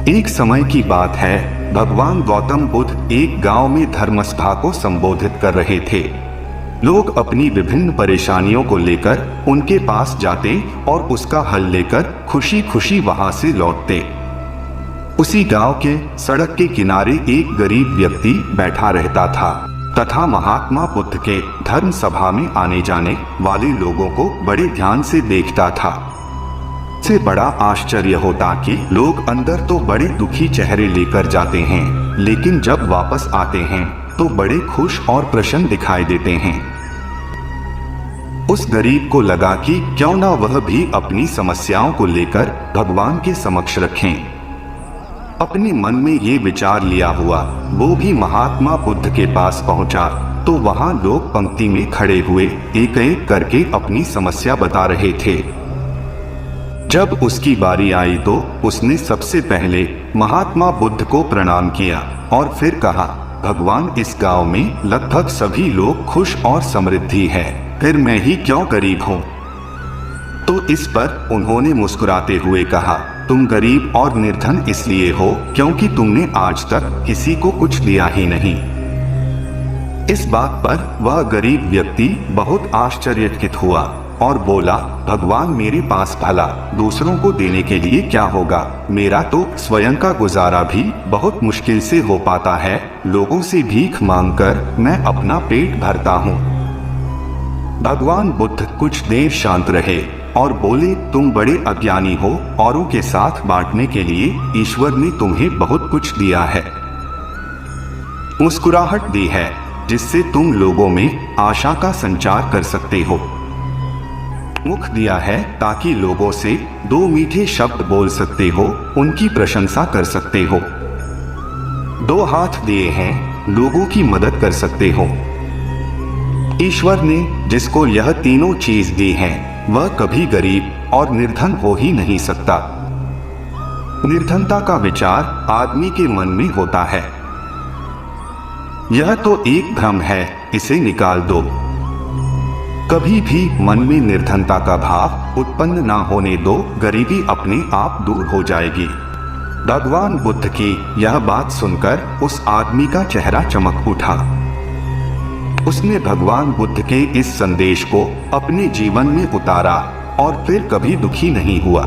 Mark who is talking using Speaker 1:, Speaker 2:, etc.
Speaker 1: एक समय की बात है, भगवान गौतम बुद्ध एक गांव में धर्मसभा को संबोधित कर रहे थे। लोग अपनी विभिन्न परेशानियों को लेकर उनके पास जाते और उसका हल लेकर खुशी खुशी वहां से लौटते। उसी गांव के सड़क के किनारे एक गरीब व्यक्ति बैठा रहता था तथा महात्मा बुद्ध के धर्म सभा में आने जाने वाले लोगों को बड़े ध्यान से देखता था। से बड़ा आश्चर्य होता कि लोग अंदर तो बड़े दुखी चेहरे लेकर जाते हैं, लेकिन जब वापस आते हैं तो बड़े खुश और प्रसन्न दिखाई देते हैं। उस गरीब को लगा कि क्यों ना वह भी अपनी समस्याओं को लेकर भगवान के समक्ष रखें। अपने मन में ये विचार लिया हुआ वो भी महात्मा बुद्ध के पास पहुंचा तो वहां लोग पंक्ति में खड़े हुए एक एक करके अपनी समस्या बता रहे थे। जब उसकी बारी आई तो उसने सबसे पहले महात्मा बुद्ध को प्रणाम किया और फिर कहा, भगवान, इस गांव में लगभग सभी लोग खुश और समृद्धि है, फिर मैं ही क्यों गरीब हूँ। तो इस पर उन्होंने मुस्कुराते हुए कहा, तुम गरीब और निर्धन इसलिए हो क्योंकि तुमने आज तक किसी को कुछ दिया ही नहीं। इस बात पर वह गरीब व्यक्ति बहुत आश्चर्यचकित हुआ और बोला, भगवान, मेरे पास भला दूसरों को देने के लिए क्या होगा, मेरा तो स्वयं का गुजारा भी बहुत मुश्किल से हो पाता है। लोगों से भीख मांगकर मैं अपना पेट भरता हूँ। भगवान बुद्ध कुछ देर शांत रहे और बोले, तुम बड़े अज्ञानी हो। औरों के साथ बांटने के लिए ईश्वर ने तुम्हें बहुत कुछ दिया है, मुस्कुराहट दी है जिससे तुम लोगों में आशा का संचार कर सकते हो, मुख दिया है ताकि लोगों से दो मीठे शब्द बोल सकते हो, उनकी प्रशंसा कर सकते हो, दो हाथ दिए हैं, लोगों की मदद कर सकते हो। ईश्वर ने जिसको यह तीनों चीज दी हैं, वह कभी गरीब और निर्धन हो ही नहीं सकता। निर्धनता का विचार आदमी के मन में होता है। यह तो एक भ्रम है, इसे निकाल दो। कभी भी मन में निर्धनता का भाव उत्पन्न ना होने दो, गरीबी अपने आप दूर हो जाएगी। भगवान बुद्ध की यह बात सुनकर उस आदमी का चेहरा चमक उठा। उसने भगवान बुद्ध के इस संदेश को अपने जीवन में उतारा और फिर कभी दुखी नहीं हुआ।